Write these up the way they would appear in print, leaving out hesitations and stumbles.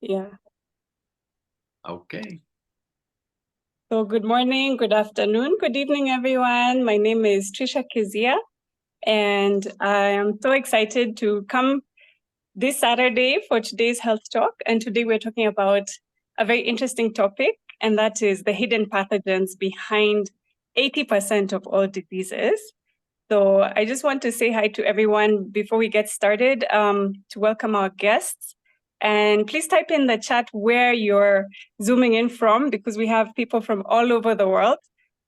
Yeah. Okay. So good morning, good afternoon, good evening, everyone. My name is Tricia Keziah, and I am so excited to come this Saturday for today's health talk. And today we're talking about a very interesting topic, and that is the hidden pathogens behind 80% of all diseases. So I just want to say hi to everyone before we get started, to welcome our guests. And please type in the chat where you're zooming in from, because we have people from all over the world.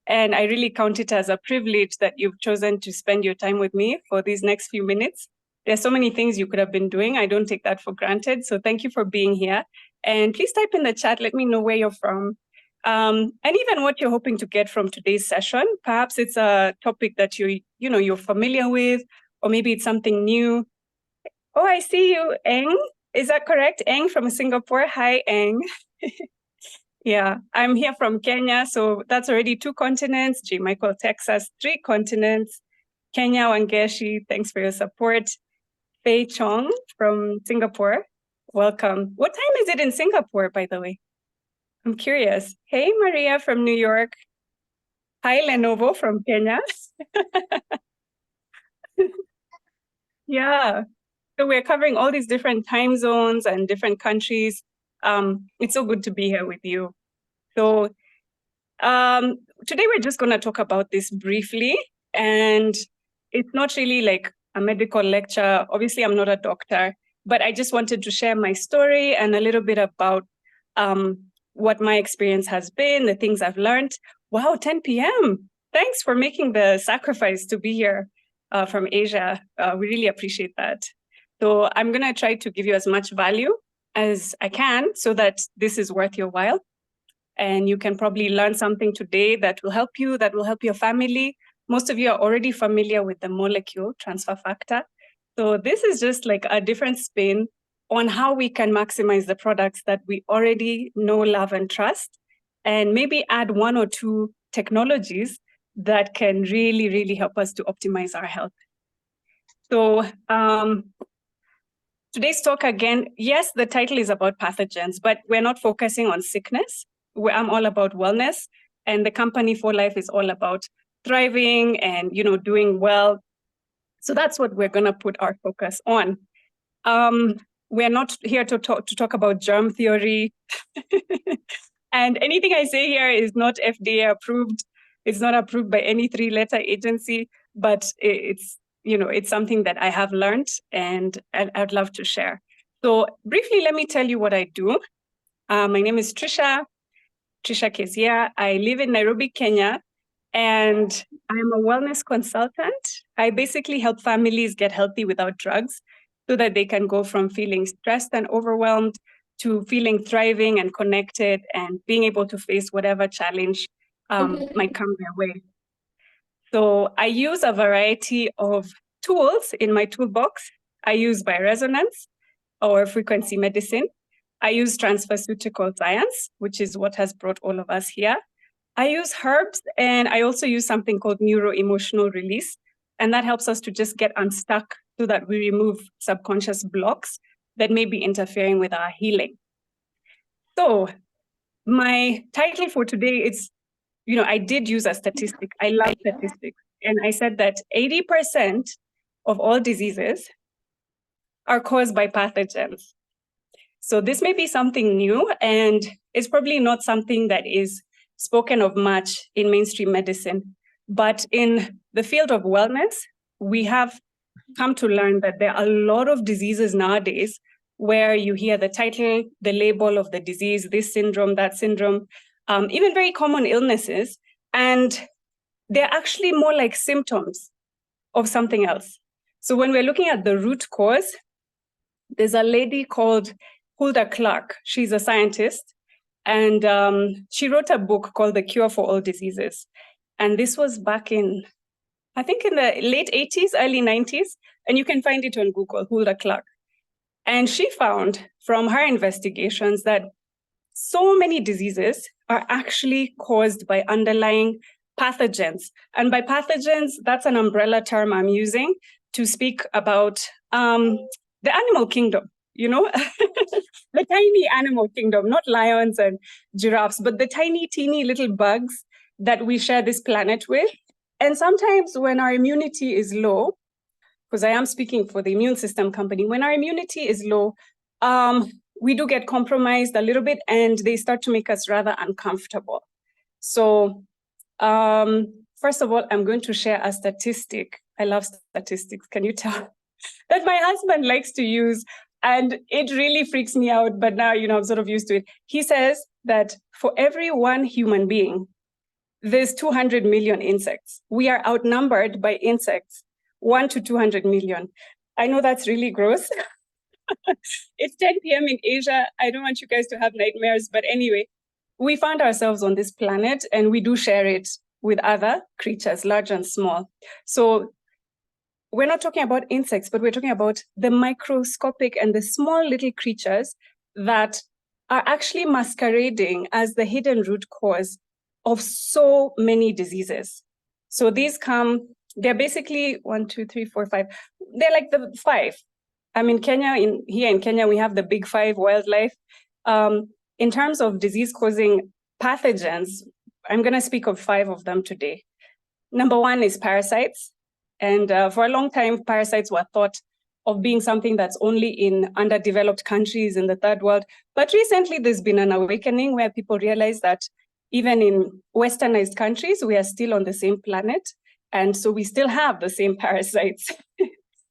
And I really count it as a privilege that you've chosen to spend your time with me for these next few minutes. There's so many things you could have been doing. I don't take that for granted. So thank you for being here. And please type in the chat, let me know where you're from. And even what you're hoping to get from today's session. Perhaps it's a topic that you're familiar with, or maybe it's something new. Oh, I see you, Eng. Is that correct? Eng from Singapore. Hi, Eng. Yeah, I'm here from Kenya, so that's already 2 continents. J. Michael, Texas, 3 continents. Kenya, Wangeshi, thanks for your support. Fei Chong from Singapore, welcome. What time is it in Singapore, by the way? I'm curious. Hey, Maria from New York. Hi, Lenovo from Kenya. Yeah, so we're covering all these different time zones and different countries. It's so good to be here with you. So today we're just going to talk about this briefly, and it's not really like a medical lecture. Obviously, I'm not a doctor, but I just wanted to share my story and a little bit about what my experience has been, the things I've learned. Wow, 10 p.m. Thanks for making the sacrifice to be here from Asia. We really appreciate that. So I'm going to try to give you as much value as I can so that this is worth your while. And you can probably learn something today that will help you, that will help your family. Most of you are already familiar with the molecule transfer factor. So this is just like a different spin on how we can maximize the products that we already know, love, and trust, and maybe add 1 or 2 technologies that can really, really help us to optimize our health. So today's talk, again, yes, the title is about pathogens, but we're not focusing on sickness. I'm all about wellness, and the company For Life is all about thriving and doing well. So that's what we're going to put our focus on. We're not here to talk about germ theory. And anything I say here is not FDA approved. It's not approved by any 3-letter agency, but it's something that I have learned and I'd love to share. So briefly, let me tell you what I do. My name is Tricia Keziah. I live in Nairobi, Kenya, and I'm a wellness consultant. I basically help families get healthy without drugs so that they can go from feeling stressed and overwhelmed to feeling thriving and connected and being able to face whatever challenge might come their way. So I use a variety of tools in my toolbox. I use bioresonance or frequency medicine. I use transferceutical science, which is what has brought all of us here. I use herbs, and I also use something called neuro-emotional release. And that helps us to just get unstuck so that we remove subconscious blocks that may be interfering with our healing. So my title for today is, I did use a statistic. I love statistics. And I said that 80% of all diseases are caused by pathogens. So this may be something new, and it's probably not something that is spoken of much in mainstream medicine. But in the field of wellness, we have come to learn that there are a lot of diseases nowadays where you hear the title, the label of the disease, this syndrome, that syndrome, even very common illnesses. And they're actually more like symptoms of something else. So when we're looking at the root cause, there's a lady called Hulda Clark. She's a scientist, and she wrote a book called The Cure for All Diseases. And this was back in, I think in the late 80s, early 90s, and you can find it on Google, Hulda Clark. And she found from her investigations that so many diseases are actually caused by underlying pathogens. And by pathogens, that's an umbrella term I'm using to speak about the animal kingdom, like tiny animal kingdom, not lions and giraffes, but the tiny, teeny little bugs that we share this planet with. And sometimes when our immunity is low, because I am speaking for the immune system company, when our immunity is low, we do get compromised a little bit and they start to make us rather uncomfortable. So first of all, I'm going to share a statistic. I love statistics, can you tell? That my husband likes to use, and it really freaks me out, but now, I'm sort of used to it. He says that for every one human being, there's 200 million insects. We are outnumbered by insects, 1 to 200 million. I know that's really gross. It's 10 p.m. in Asia. I don't want you guys to have nightmares, but anyway, we found ourselves on this planet and we do share it with other creatures, large and small. So we're not talking about insects, but we're talking about the microscopic and the small little creatures that are actually masquerading as the hidden root cause of so many diseases. So these they're basically 1, 2, 3, 4, 5. They're like the 5. Kenya, here in Kenya, we have the big 5 wildlife. In terms of disease-causing pathogens, I'm going to speak of 5 of them today. Number 1 is parasites. And for a long time, parasites were thought of being something that's only in underdeveloped countries in the third world. But recently, there's been an awakening where people realize that even in westernized countries, we are still on the same planet. And so we still have the same parasites,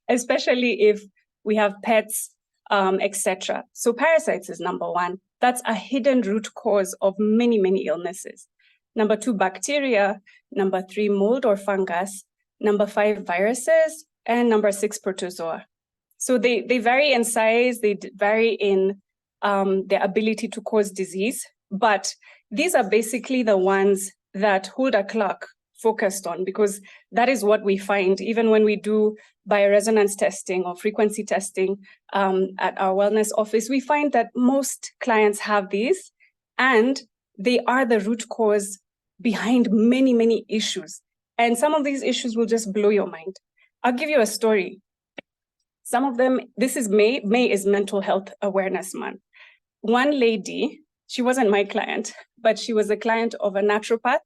especially if we have pets, etc. So parasites is number 1. That's a hidden root cause of many, many illnesses. Number 2, bacteria. Number 3, mold or fungus. Number 5, viruses. And number 6, protozoa. So they vary in size, they vary in their ability to cause disease, but these are basically the ones that Hulda Clark focused on, because that is what we find even when we do bioresonance testing or frequency testing at our wellness office. We find that most clients have these, and they are the root cause behind many, many issues. And some of these issues will just blow your mind. I'll give you a story. Some of them, this is May. May is Mental Health Awareness Month. One lady, she wasn't my client, but she was a client of a naturopath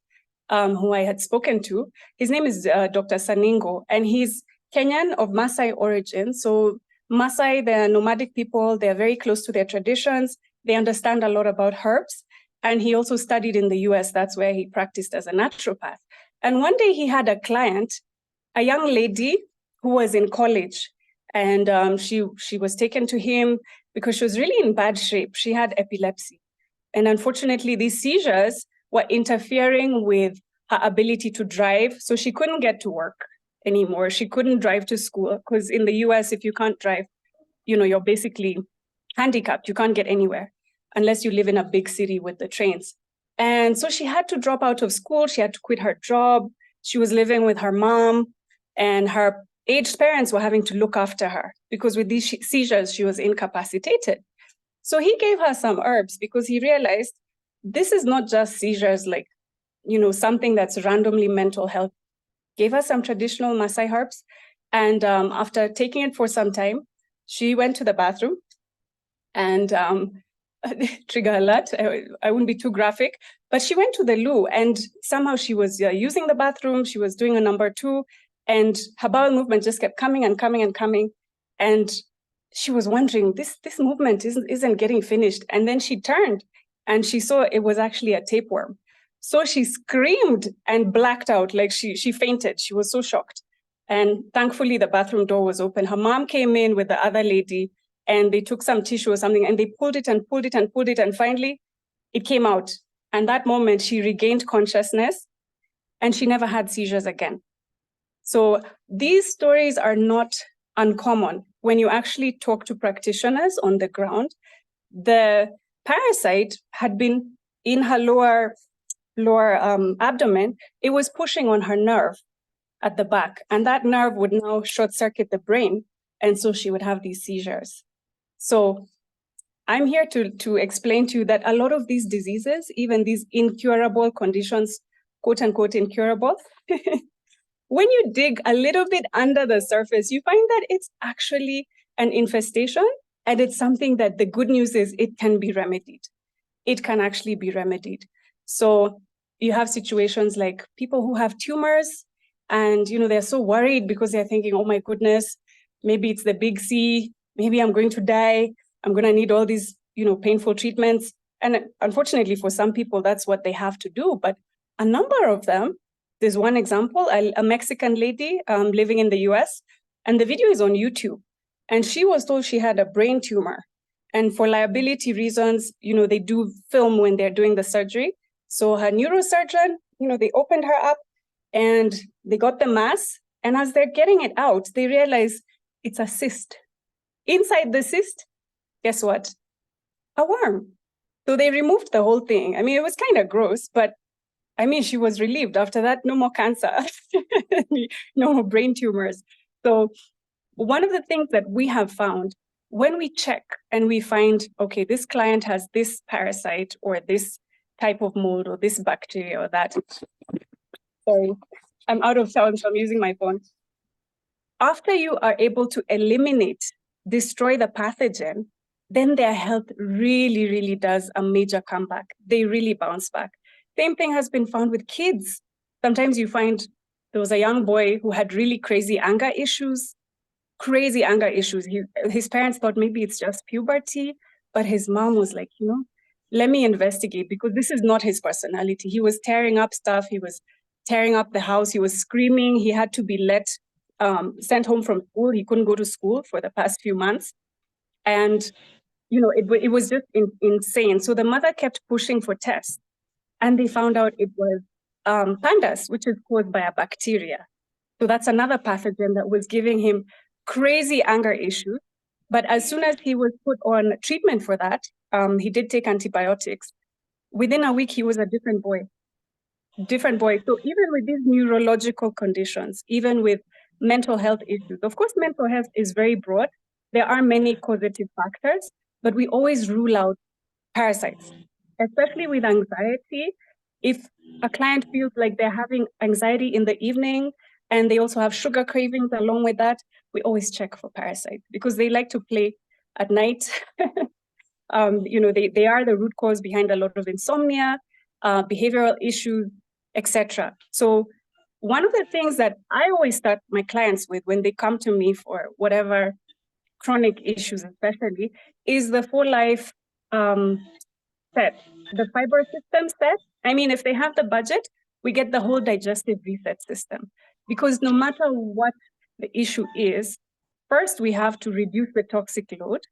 who I had spoken to. His name is Dr. Saningo, and he's Kenyan of Maasai origin. So Maasai, they're nomadic people. They're very close to their traditions. They understand a lot about herbs. And he also studied in the US. That's where he practiced as a naturopath. And one day he had a client, a young lady who was in college. And she was taken to him because she was really in bad shape. She had epilepsy. And unfortunately, these seizures were interfering with her ability to drive. So she couldn't get to work anymore. She couldn't drive to school because in the US, if you can't drive, you're basically handicapped. You can't get anywhere unless you live in a big city with the trains. And so she had to drop out of school. She had to quit her job. She was living with her mom, and her aged parents were having to look after her because with these seizures, she was incapacitated. So he gave her some herbs because he realized this is not just seizures, like, something that's randomly mental health. Gave her some traditional Maasai herbs. And after taking it for some time, she went to the bathroom and trigger alert, I wouldn't be too graphic, but she went to the loo and somehow she was using the bathroom. She was doing a number 2 and her bowel movement just kept coming and coming and coming. And she was wondering, this movement isn't getting finished. And then she turned and she saw it was actually a tapeworm. So she screamed and blacked out, like she fainted. She was so shocked. And thankfully the bathroom door was open. Her mom came in with the other lady and they took some tissue or something and they pulled it and pulled it and pulled it. And finally it came out. And that moment she regained consciousness and she never had seizures again. So these stories are not uncommon. When you actually talk to practitioners on the ground, the parasite had been in her lower abdomen. It was pushing on her nerve at the back, and that nerve would now short circuit the brain, and so she would have these seizures. So I'm here to explain to you that a lot of these diseases, even these incurable conditions, quote unquote incurable, when you dig a little bit under the surface, you find that it's actually an infestation And it's something that the good news is it can be remedied. It can actually be remedied. So you have situations like people who have tumors and, they're so worried because they're thinking, oh my goodness, maybe it's the big C, maybe I'm going to die. I'm going to need all these, painful treatments. And unfortunately for some people, that's what they have to do. But a number of them, there's one example, a Mexican lady living in the US, and the video is on YouTube. And she was told she had a brain tumor. And for liability reasons, they do film when they're doing the surgery. So her neurosurgeon, they opened her up and they got the mass. And as they're getting it out, they realize it's a cyst. Inside the cyst, guess what? A worm. So they removed the whole thing. I mean, it was kind of gross, but I mean, she was relieved. After that, no more cancer, no more brain tumors. So one of the things that we have found when we check and we find, okay, this client has this parasite or this type of mold or this bacteria or that. Sorry, I'm out of sound, so I'm using my phone. After you are able to eliminate, destroy the pathogen, then their health really, really does a major comeback. They really bounce back. Same thing has been found with kids. Sometimes you find there was a young boy who had really crazy anger issues. His parents thought maybe it's just puberty, but his mom was like, let me investigate because this is not his personality. He was tearing up stuff. He was tearing up the house. He was screaming. He had to be sent home from school. He couldn't go to school for the past few months. And, it was just insane. So the mother kept pushing for tests and they found out it was pandas, which is caused by a bacteria. So that's another pathogen that was giving him crazy anger issues. But as soon as he was put on treatment for that, he did take antibiotics. Within a week, he was a different boy. So even with these neurological conditions, even with mental health issues, of course, mental health is very broad. There are many causative factors, but we always rule out parasites, especially with anxiety. If a client feels like they're having anxiety in the evening and they also have sugar cravings along with that, we always check for parasites because they like to play at night. They are the root cause behind a lot of insomnia, behavioral issues, etc. So one of the things that I always start my clients with when they come to me for whatever chronic issues especially, is the full life set, the fiber system set. I mean, if they have the budget, we get the whole digestive reset system. Because no matter what the issue is, first we have to reduce the toxic load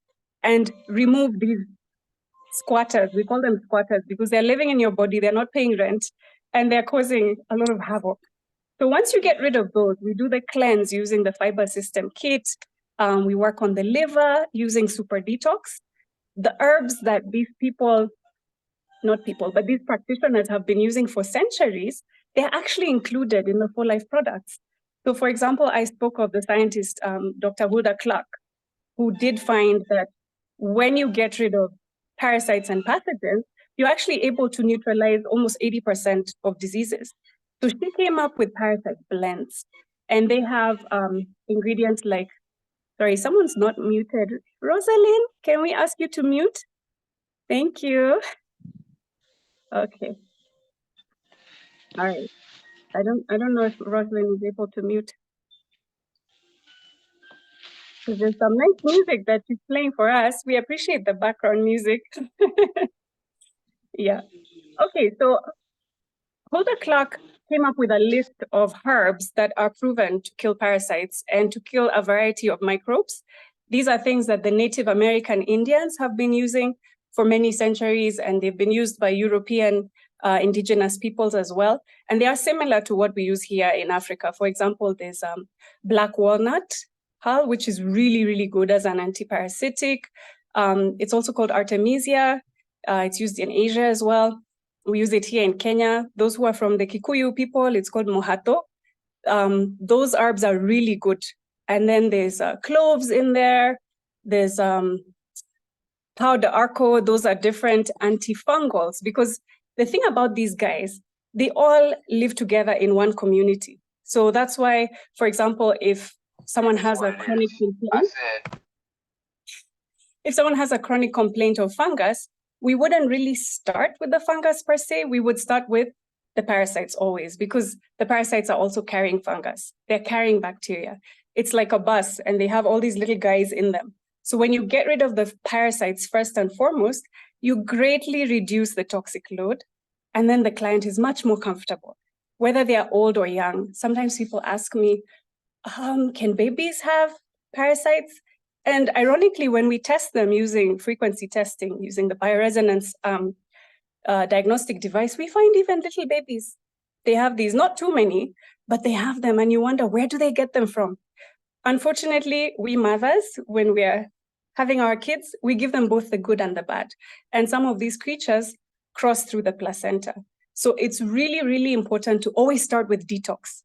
and remove these squatters. We call them squatters because they're living in your body, they're not paying rent, and they're causing a lot of havoc. So once you get rid of those, we do the cleanse using the fiber system kit. We work on the liver using super detox. The herbs that these practitioners have been using for centuries, they're actually included in the Full Life products. So for example, I spoke of the scientist, Dr. Hulda Clark, who did find that when you get rid of parasites and pathogens, you're actually able to neutralize almost 80% of diseases. So she came up with parasite blends, and they have ingredients like, sorry, someone's not muted. Rosalind, can we ask you to mute? Thank you. Okay. All right. I don't know if Rosalind is able to mute. Because there's some nice music that she's playing for us. We appreciate the background music. Yeah. Okay, so Hulda Clark came up with a list of herbs that are proven to kill parasites and to kill a variety of microbes. These are things that the Native American Indians have been using for many centuries, and they've been used by European indigenous peoples as well. And they are similar to what we use here in Africa. For example, there's black walnut, which is really, really good as an antiparasitic. It's also called Artemisia. It's used in Asia as well. We use it here in Kenya. Those who are from the Kikuyu people, it's called mohato. Those herbs are really good. And then there's cloves in there. There's pau de arco. Those are different antifungals, because the thing about these guys, they all live together in one community. So that's why, for example, if someone has a chronic inflammation, if someone has a chronic complaint of fungus, we wouldn't really start with the fungus per se. We would start with the parasites always, because the parasites are also carrying fungus. They're carrying bacteria. It's like a bus, and they have all these little guys in them. So when you get rid of the parasites first and foremost, you greatly reduce the toxic load, and then the client is much more comfortable, whether they are old or young. Sometimes people ask me, can babies have parasites? And ironically, when we test them using frequency testing, using the bioresonance diagnostic device, we find even little babies. They have these, not too many, but they have them, and you wonder, where do they get them from? Unfortunately, we mothers, when we are having our kids, we give them both the good and the bad. And some of these creatures cross through the placenta. So it's really, really important to always start with detox.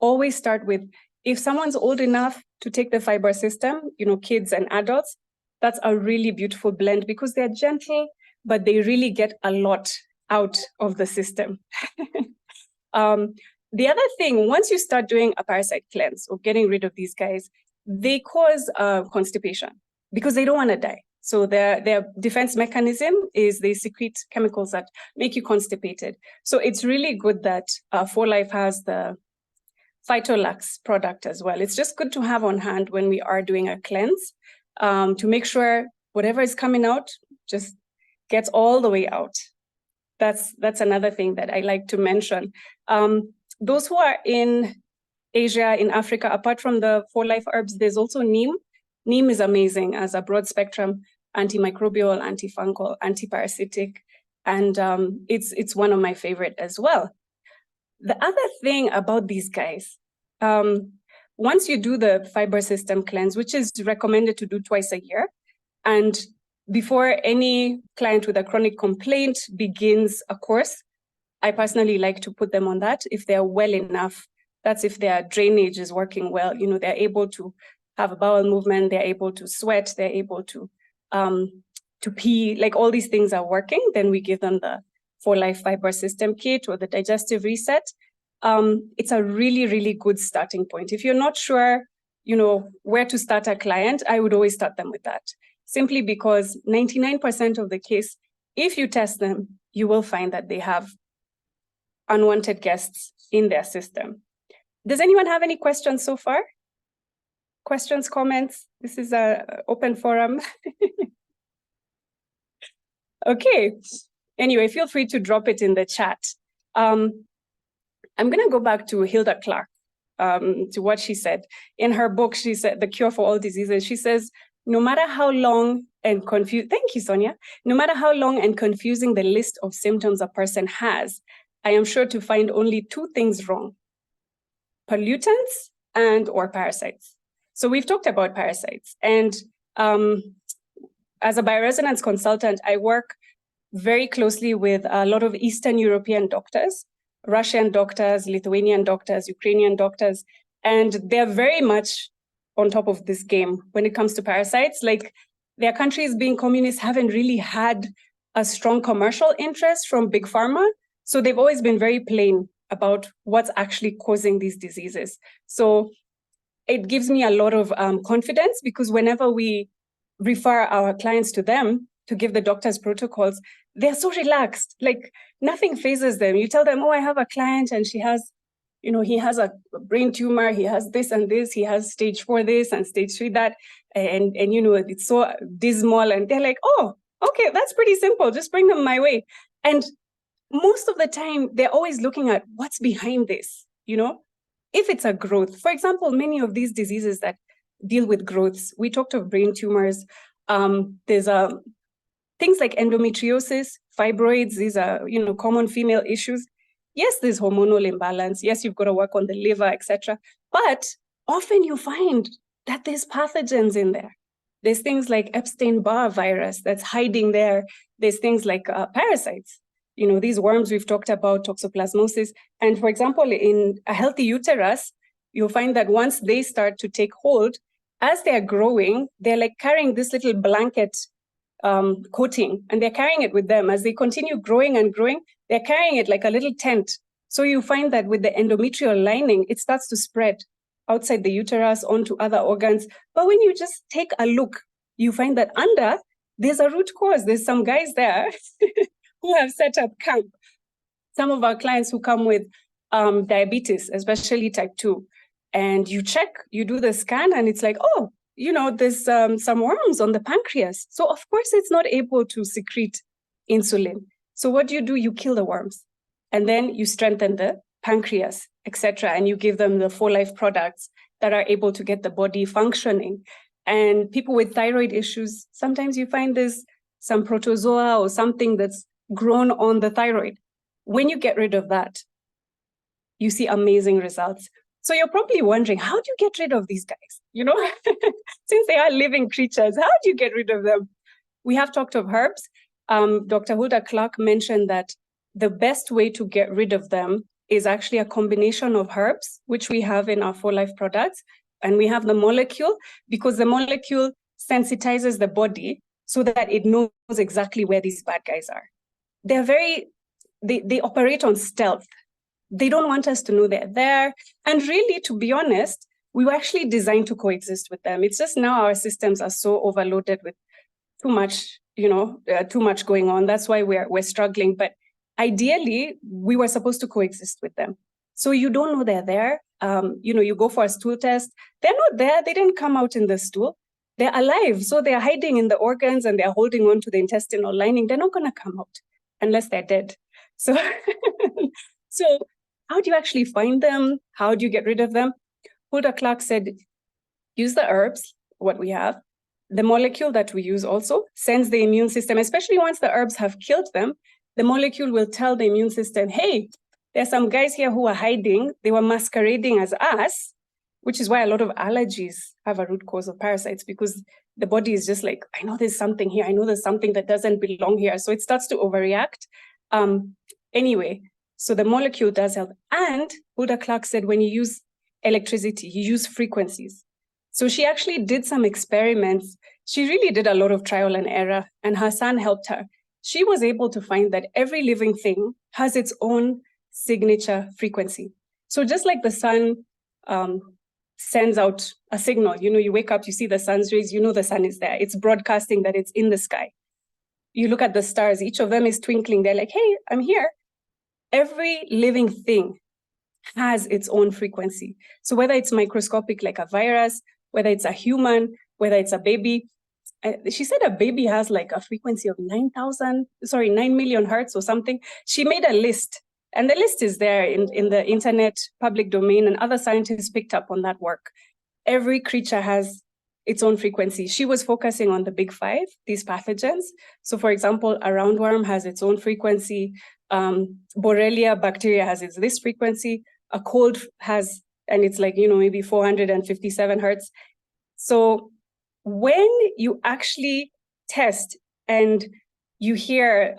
Always start with, if someone's old enough to take the fiber system, kids and adults, that's a really beautiful blend, because they're gentle, but they really get a lot out of the system. The other thing, once you start doing a parasite cleanse or getting rid of these guys, they cause constipation because they don't want to die. So their defense mechanism is they secrete chemicals that make you constipated. So it's really good that 4Life has the Phytolax product as well. It's just good to have on hand when we are doing a cleanse, to make sure whatever is coming out just gets all the way out. That's another thing that I like to mention. Those who are in Asia, in Africa, apart from the 4Life herbs, there's also neem. Neem is amazing as a broad spectrum antimicrobial, antifungal, antiparasitic, and it's one of my favorite as well. The other thing about these guys, once you do the fiber system cleanse, which is recommended to do twice a year, and before any client with a chronic complaint begins a course, I personally like to put them on that if they're well enough. That's if their drainage is working well. They're able to have a bowel movement, they're able to sweat, they're able to pee, like all these things are working. Then we give them the 4Life Fiber System Kit or the Digestive Reset. It's a really, really good starting point. If you're not sure, where to start a client, I would always start them with that. Simply because 99% of the case, if you test them, you will find that they have unwanted guests in their system. Does anyone have any questions so far? Questions, comments? This is an open forum. Okay. Anyway, feel free to drop it in the chat. I'm going to go back to Hilda Clark, to what she said. In her book, she said, The Cure for All Diseases, she says, no matter how long and confusing, thank you, Sonia. No matter how long and confusing the list of symptoms a person has, I am sure to find only two things wrong: pollutants and or parasites. So we've talked about parasites. And as a bioresonance consultant, I work very closely with a lot of Eastern European doctors, Russian doctors, Lithuanian doctors, Ukrainian doctors, and they're very much on top of this game when it comes to parasites. Like, their countries being communist haven't really had a strong commercial interest from big pharma. So they've always been very plain about what's actually causing these diseases. So it gives me a lot of confidence, because whenever we refer our clients to them to give the doctor's protocols, they're so relaxed, like nothing phases them. You tell them, oh, I have a client and she has, he has a brain tumor, he has this and this, he has stage 4 this and stage 3 that, and it's so dismal. And they're like, oh, okay, that's pretty simple. Just bring them my way. And most of the time, they're always looking at what's behind this, If it's a growth, for example, many of these diseases that deal with growths, we talked of brain tumors. There's things like endometriosis, fibroids. These are, common female issues. Yes, there's hormonal imbalance. Yes, you've got to work on the liver, etc. But often you find that there's pathogens in there. There's things like Epstein-Barr virus that's hiding there. There's things like parasites. These worms we've talked about, toxoplasmosis. And for example, in a healthy uterus, you'll find that once they start to take hold, as they're growing, they're like carrying this little blanket coating, and they're carrying it with them. As they continue growing and growing, they're carrying it like a little tent. So you find that with the endometrial lining, it starts to spread outside the uterus onto other organs. But when you just take a look, you find that there's a root cause. There's some guys there who have set up camp. Some of our clients who come with diabetes, especially type 2, and you do the scan, and it's like, oh, there's some worms on the pancreas. So of course it's not able to secrete insulin. So what do? You kill the worms, and then you strengthen the pancreas, etc. And you give them the 4Life products that are able to get the body functioning. And people with thyroid issues, sometimes you find there's some protozoa or something that's grown on the thyroid. When you get rid of that, you see amazing results. So you're probably wondering, how do you get rid of these guys? Since they are living creatures, how do you get rid of them? We have talked of herbs. Dr. Hulda Clark mentioned that the best way to get rid of them is actually a combination of herbs, which we have in our 4Life products. And we have the molecule, because the molecule sensitizes the body so that it knows exactly where these bad guys are. They operate on stealth. They don't want us to know they're there. And really, to be honest, we were actually designed to coexist with them. It's just now our systems are so overloaded with too much going on. That's why we're struggling. But ideally, we were supposed to coexist with them. So you don't know they're there. You go for a stool test. They're not there. They didn't come out in the stool. They're alive. So they're hiding in the organs and they're holding on to the intestinal lining. They're not going to come out unless they're dead. So, so how do you actually find them? How do you get rid of them? Hulda Clark said, use the herbs, what we have. The molecule that we use also sends the immune system, especially once the herbs have killed them, the molecule will tell the immune system, hey, there's some guys here who are hiding. They were masquerading as us, which is why a lot of allergies have a root cause of parasites, because the body is just like, I know there's something here. I know there's something that doesn't belong here. So it starts to overreact. Anyway, so the molecule does help. And Hulda Clark said, when you use electricity, you use frequencies. So she actually did some experiments. She really did a lot of trial and error, and her son helped her. She was able to find that every living thing has its own signature frequency. So just like the sun sends out a signal, you wake up, you see the sun's rays, the sun is there. It's broadcasting that it's in the sky. You look at the stars, each of them is twinkling. They're like, hey, I'm here. Every living thing has its own frequency. So whether it's microscopic like a virus, whether it's a human, whether it's a baby, she said a baby has like a frequency of 9 million hertz or something. She made a list, and the list is there in the internet public domain, and other scientists picked up on that work. Every creature has its own frequency. She was focusing on the big 5, these pathogens. So for example, a roundworm has its own frequency. Borrelia bacteria has this frequency. A cold has, and it's like, maybe 457 hertz. So when you actually test and you hear,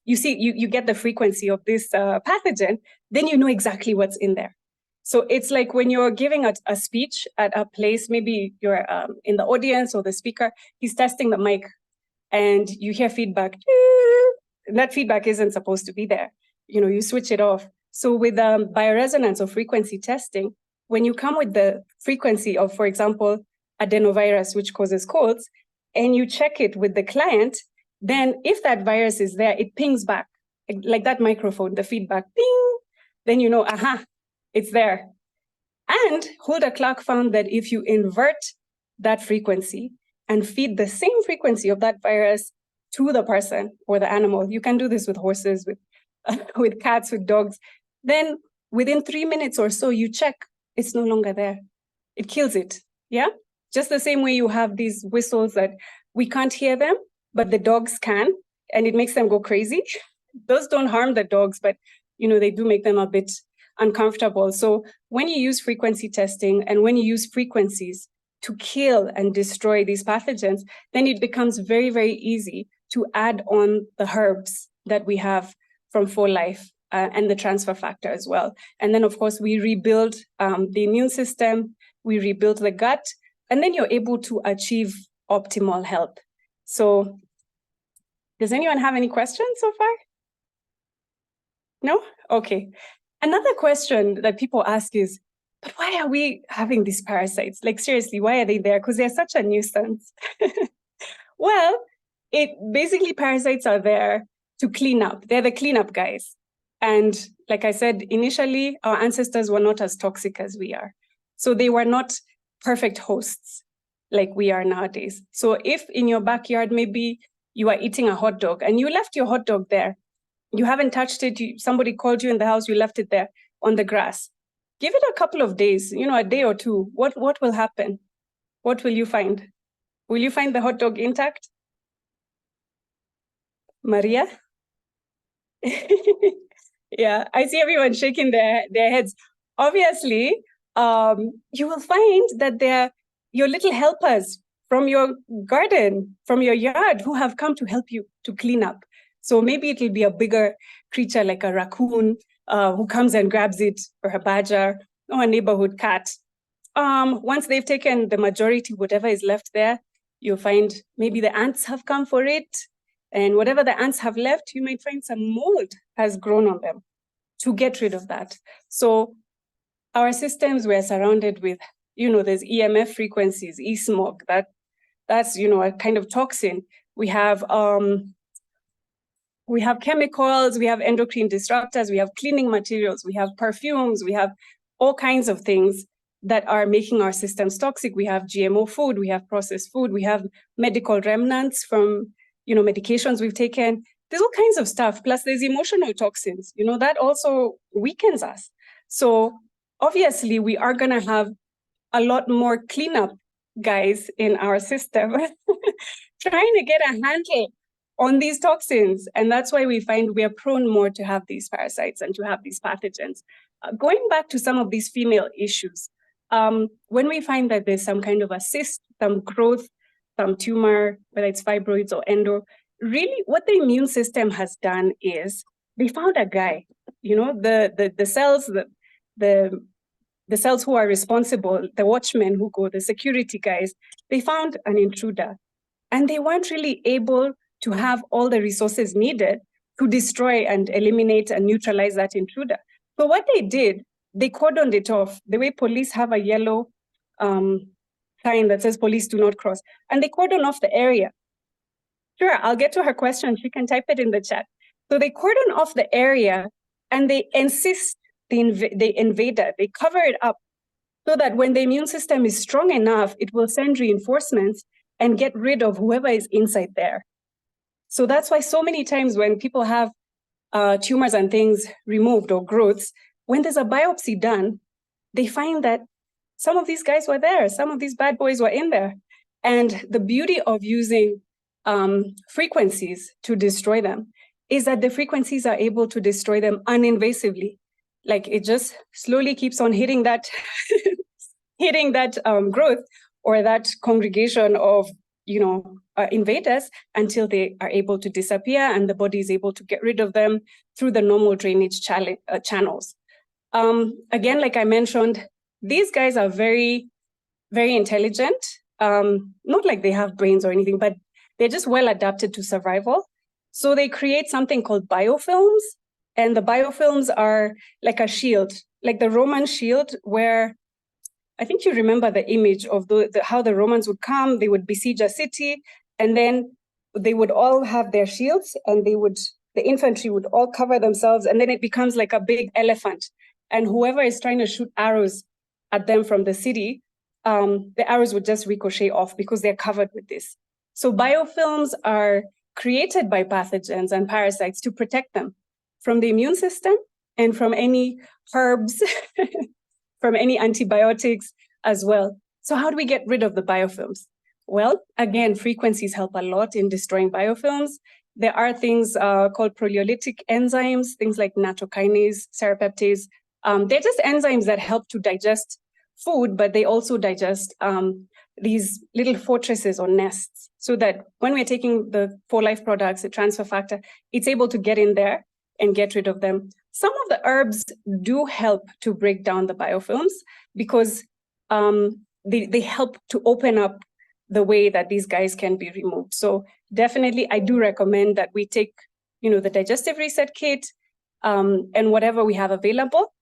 you get the frequency of this pathogen, then you know exactly what's in there. So it's like when you're giving a speech at a place, maybe you're in the audience or the speaker, he's testing the mic and you hear feedback. That feedback isn't supposed to be there. You switch it off. So with bioresonance or frequency testing, when you come with the frequency of, for example, adenovirus, which causes colds, and you check it with the client, then if that virus is there, it pings back, like that microphone, the feedback, ping, then aha, it's there. And Hulda Clark found that if you invert that frequency and feed the same frequency of that virus to the person or the animal, you can do this with horses, with cats, with dogs, then within 3 minutes or so, you check, it's no longer there. It kills it, yeah? Just the same way you have these whistles that we can't hear them, but the dogs can, and it makes them go crazy. Those don't harm the dogs, but they do make them a bit uncomfortable. So when you use frequency testing and when you use frequencies to kill and destroy these pathogens, then it becomes very, very easy to add on the herbs that we have from 4Life and the transfer factor as well. And then, of course, we rebuild the immune system, we rebuild the gut, and then you're able to achieve optimal health. So does anyone have any questions so far? No? Okay. Another question that people ask is, but why are we having these parasites? Like, seriously, why are they there? Because they're such a nuisance. Well, basically parasites are there to clean up. They're the cleanup guys. And like I said, initially, our ancestors were not as toxic as we are. So they were not perfect hosts like we are nowadays. So if in your backyard, maybe you are eating a hot dog and you left your hot dog there, you haven't touched it, somebody called you in the house, you left it there on the grass. Give it a couple of days, a day or two. What will happen? What will you find? Will you find the hot dog intact? Maria? Yeah, I see everyone shaking their heads. Obviously, you will find that they're your little helpers from your garden, from your yard, who have come to help you to clean up. So maybe it will be a bigger creature like a raccoon who comes and grabs it, or a badger, or a neighborhood cat. Once they've taken the majority, whatever is left there, you'll find maybe the ants have come for it. And whatever the ants have left, you might find some mold has grown on them to get rid of that. So our systems were surrounded with, there's EMF frequencies, e-smog, that's, a kind of toxin. We have chemicals, we have endocrine disruptors, we have cleaning materials, we have perfumes, we have all kinds of things that are making our systems toxic. We have GMO food, we have processed food, we have medical remnants from, medications we've taken. There's all kinds of stuff. Plus there's emotional toxins, that also weakens us. So obviously we are going to have a lot more cleanup guys in our system trying to get a handle on these toxins. And that's why we find we are prone more to have these parasites and to have these pathogens. Going back to some of these female issues, when we find that there's some kind of a cyst, some growth, some tumor, whether it's fibroids or endo, really what the immune system has done is they found a guy, the cells, the cells who are responsible, the watchmen who go, the security guys, they found an intruder. And they weren't really able to have all the resources needed to destroy and eliminate and neutralize that intruder. So what they did, they cordoned it off, the way police have a yellow sign that says police do not cross, and they cordon off the area. Sure, I'll get to her question. She can type it in the chat. So they cordon off the area and they insist the invader, they cover it up so that when the immune system is strong enough, it will send reinforcements and get rid of whoever is inside there. So that's why so many times when people have tumors and things removed or growths, when there's a biopsy done, they find that some of these guys were there, some of these bad boys were in there. And the beauty of using frequencies to destroy them is that the frequencies are able to destroy them uninvasively. Like it just slowly keeps on hitting that, growth or that congregation of, invaders until they are able to disappear and the body is able to get rid of them through the normal drainage channels. Again, like I mentioned, these guys are very, very intelligent. Not like they have brains or anything, but they're just well adapted to survival. So they create something called biofilms. And the biofilms are like a shield, like the Roman shield, where I think you remember the image of how the Romans would come, they would besiege a city, and then they would all have their shields and the infantry would all cover themselves, and then it becomes like a big elephant. And whoever is trying to shoot arrows at them from the city, the arrows would just ricochet off because they're covered with this. So biofilms are created by pathogens and parasites to protect them from the immune system and from any herbs, from any antibiotics as well. So how do we get rid of the biofilms? Well, again, frequencies help a lot in destroying biofilms. There are things called proteolytic enzymes, things like nattokinase, serrapeptase. They're just enzymes that help to digest food, but they also digest these little fortresses or nests, so that when we're taking the 4-Life products, the transfer factor, it's able to get in there and get rid of them. Some of the herbs do help to break down the biofilms because they help to open up the way that these guys can be removed. So definitely, I do recommend that we take, the digestive reset kit and whatever we have available.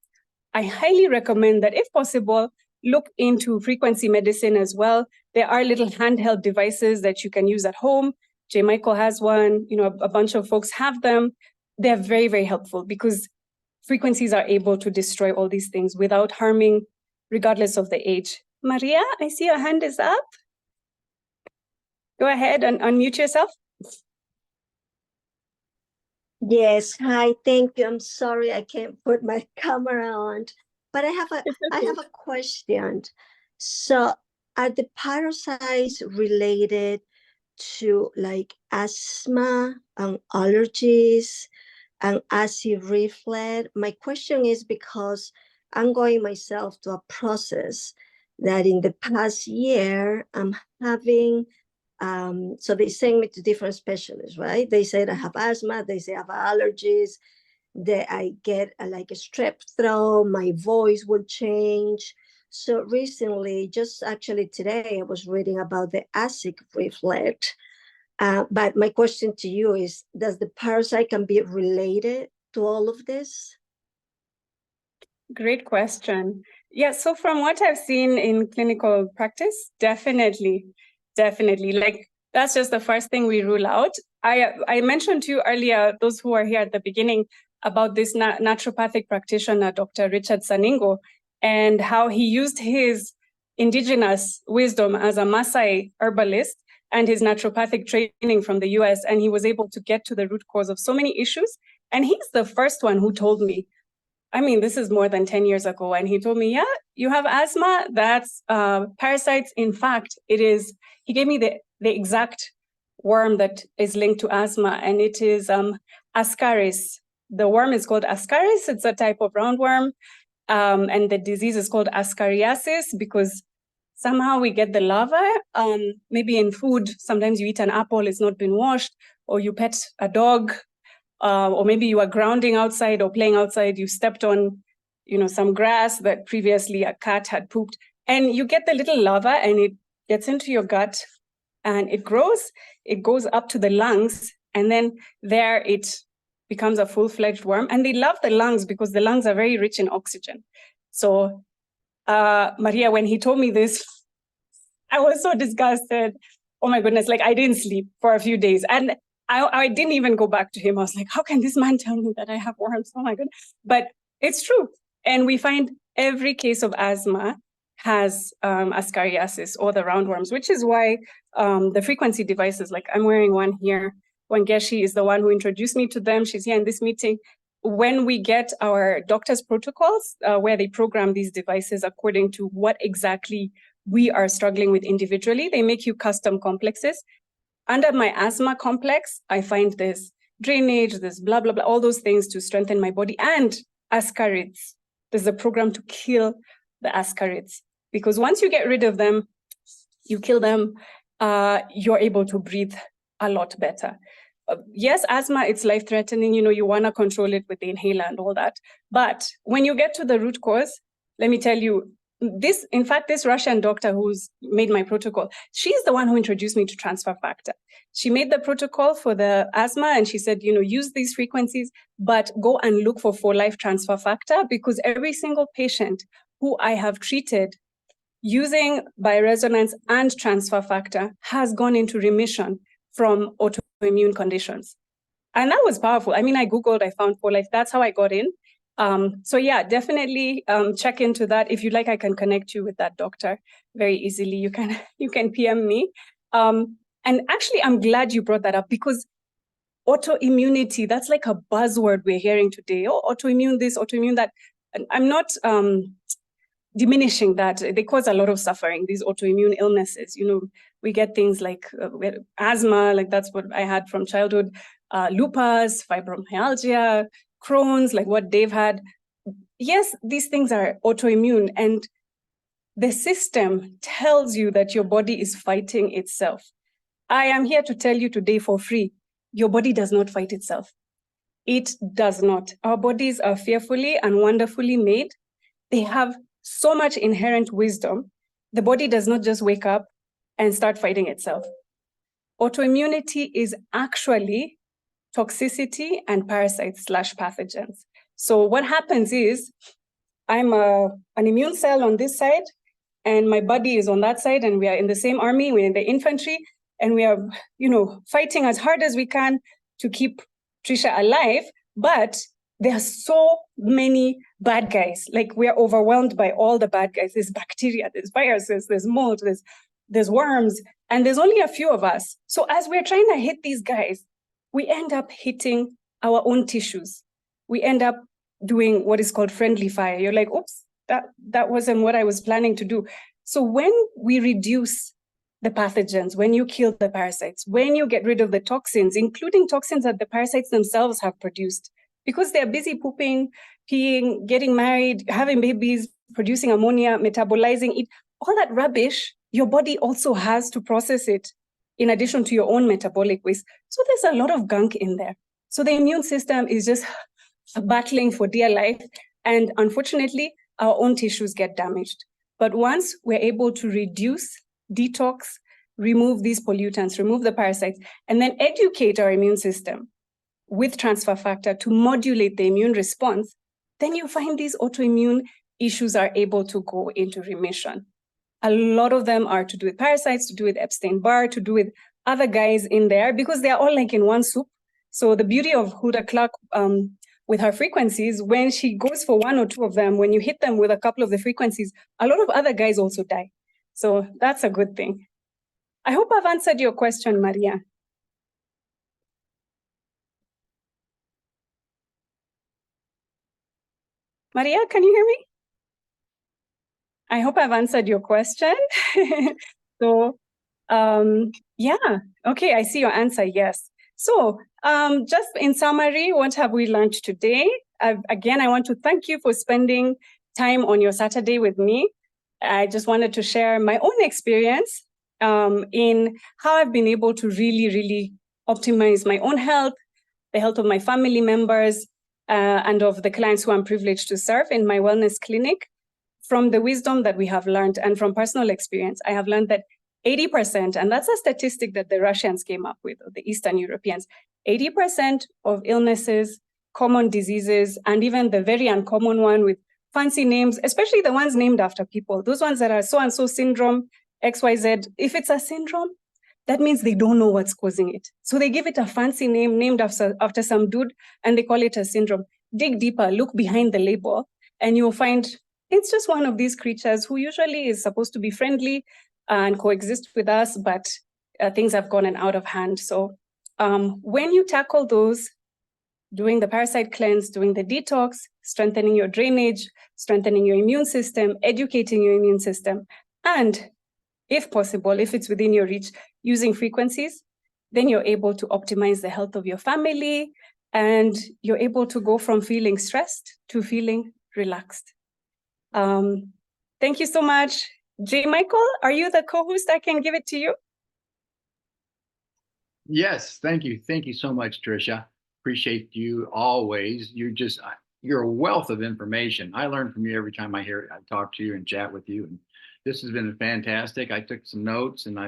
I highly recommend that if possible, look into frequency medicine as well. There are little handheld devices that you can use at home. J. Michael has one, a bunch of folks have them. They're very, very helpful because frequencies are able to destroy all these things without harming, regardless of the age. Maria, I see your hand is up. Go ahead and unmute yourself. Yes, hi, thank you. I'm sorry I can't put my camera on, but I have a question. So are the parasites related to like asthma and allergies and acid reflux? My question is because I'm going myself to a process that in the past year I'm having so they send me to different specialists, right? They said I have asthma, they say I have allergies, that I get like a strep throat, my voice will change. So recently, just actually today, I was reading about the acid reflux. But my question to you is, does the parasite can be related to all of this? Great question. Yeah, so from what I've seen in clinical practice, definitely. Like, that's just the first thing we rule out. I mentioned to you earlier, those who are here at the beginning, about this naturopathic practitioner, Dr. Richard Saningo, and how he used his indigenous wisdom as a Maasai herbalist and his naturopathic training from the US, and he was able to get to the root cause of so many issues. And he's the first one who told me, I mean, this is more than 10 years ago. And he told me, yeah, you have asthma. That's parasites. In fact, he gave me the exact worm that is linked to asthma, and it is Ascaris. The worm is called Ascaris. It's a type of roundworm. And the disease is called ascariasis because somehow we get the larva, maybe in food. Sometimes you eat an apple, it's not been washed, or you pet a dog, or maybe you are grounding outside or playing outside, you stepped on, some grass that previously a cat had pooped, and you get the little larva and it gets into your gut and it grows, it goes up to the lungs, and then there it becomes a full-fledged worm. And they love the lungs because the lungs are very rich in oxygen. So Maria, when he told me this, I was so disgusted. Oh my goodness, like I didn't sleep for a few days. And I didn't even go back to him. I was like, how can this man tell me that I have worms? Oh my goodness. But it's true. And we find every case of asthma has ascariasis or the roundworms, which is why the frequency devices, like I'm wearing one here. Wangeshi is the one who introduced me to them. She's here in this meeting. When we get our doctor's protocols, where they program these devices according to what exactly we are struggling with individually, they make you custom complexes. Under my asthma complex, I find this drainage, this blah, blah, blah, all those things to strengthen my body, and ascarids. There's a program to kill the ascarids, because once you get rid of them, you kill them, you're able to breathe a lot better. Yes, asthma, it's life-threatening. You want to control it with the inhaler and all that. But when you get to the root cause, let me tell you, this Russian doctor who's made my protocol, she's the one who introduced me to transfer factor. She made the protocol for the asthma and she said, use these frequencies, but go and look for life transfer factor, because every single patient who I have treated using bioresonance and transfer factor has gone into remission from autoimmune conditions. And that was powerful. I mean, I Googled, I found for life. That's how I got in. So yeah, definitely check into that. If you like, I can connect you with that doctor very easily. You can PM me. And actually, I'm glad you brought that up, because autoimmunity, that's like a buzzword we're hearing today. Oh, autoimmune this, autoimmune that. And I'm not diminishing that. They cause a lot of suffering, these autoimmune illnesses. We get things like asthma, like that's what I had from childhood, lupus, fibromyalgia, Crohn's, like what Dave had. Yes, these things are autoimmune, and the system tells you that your body is fighting itself. I am here to tell you today for free, your body does not fight itself. It does not. Our bodies are fearfully and wonderfully made. They have so much inherent wisdom. The body does not just wake up and start fighting itself. Autoimmunity is actually toxicity and parasites / pathogens. So what happens is I'm an immune cell on this side, and my buddy is on that side, and we are in the same army, we're in the infantry, and we are, fighting as hard as we can to keep Tricia alive. But there are so many bad guys. Like, we are overwhelmed by all the bad guys. There's bacteria, there's viruses, there's mold, there's worms, and there's only a few of us. So as we're trying to hit these guys, we end up hitting our own tissues. We end up doing what is called friendly fire. You're like, oops, that wasn't what I was planning to do. So when we reduce the pathogens, when you kill the parasites, when you get rid of the toxins, including toxins that the parasites themselves have produced, because they're busy pooping, peeing, getting married, having babies, producing ammonia, metabolizing it, all that rubbish, your body also has to process it in addition to your own metabolic waste. So there's a lot of gunk in there. So the immune system is just battling for dear life. And unfortunately, our own tissues get damaged. But once we're able to reduce, detox, remove these pollutants, remove the parasites, and then educate our immune system with transfer factor to modulate the immune response, then you find these autoimmune issues are able to go into remission. A lot of them are to do with parasites, to do with Epstein-Barr, to do with other guys in there, because they're all like in one soup. So the beauty of Huda Clark with her frequencies, when she goes for one or two of them, when you hit them with a couple of the frequencies, a lot of other guys also die. So that's a good thing. I hope I've answered your question, Maria. Maria, can you hear me? I hope I've answered your question. So, yeah, okay, I see your answer, yes. So, just in summary, what have we learned today? Again, I want to thank you for spending time on your Saturday with me. I just wanted to share my own experience in how I've been able to really, really optimize my own health, the health of my family members, and of the clients who I'm privileged to serve in my wellness clinic. From the wisdom that we have learned and from personal experience, I have learned that 80%, and that's a statistic that the Russians came up with, or the Eastern Europeans, 80% of illnesses, common diseases, and even the very uncommon one with fancy names, especially the ones named after people, those ones that are so-and-so syndrome, XYZ, if it's a syndrome, that means they don't know what's causing it. So they give it a fancy name named after some dude, and they call it a syndrome. Dig deeper, look behind the label, and you'll find it's just one of these creatures who usually is supposed to be friendly and coexist with us, but things have gotten out of hand. So when you tackle those, doing the parasite cleanse, doing the detox, strengthening your drainage, strengthening your immune system, educating your immune system, and if possible, if it's within your reach, using frequencies, then you're able to optimize the health of your family, and you're able to go from feeling stressed to feeling relaxed. Thank you so much. J. Michael, are you the co-host? I can give it to you. Yes, thank you. Thank you so much, Tricia. Appreciate you always. You're a wealth of information. I learn from you every time I talk to you and chat with you. And this has been fantastic. I took some notes, and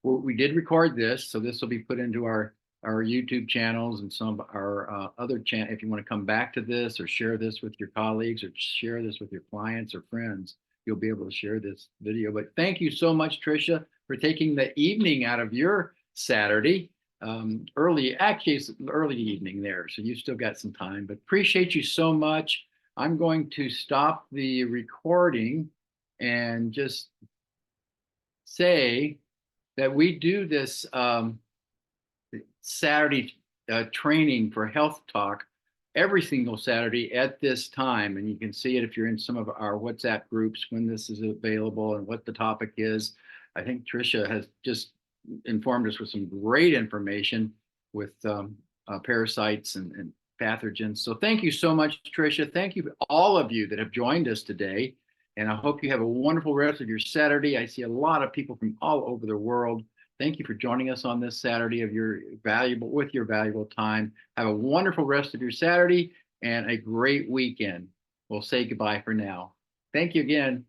we did record this, so this will be put into our YouTube channels and some of our other channels. If you want to come back to this or share this with your colleagues or share this with your clients or friends, you'll be able to share this video. But thank you so much, Tricia, for taking the evening out of your Saturday. Early evening there, so you still got some time, but appreciate you so much. I'm going to stop the recording and just say that we do this Saturday training for Health Talk every single Saturday at this time, and you can see it if you're in some of our WhatsApp groups when this is available and what the topic is. I think Tricia has just informed us with some great information with parasites and pathogens. So thank you so much, Tricia. Thank you all of you that have joined us today. And I hope you have a wonderful rest of your Saturday. I see a lot of people from all over the world. Thank you for joining us on this Saturday with your valuable time. Have a wonderful rest of your Saturday and a great weekend. We'll say goodbye for now. Thank you again.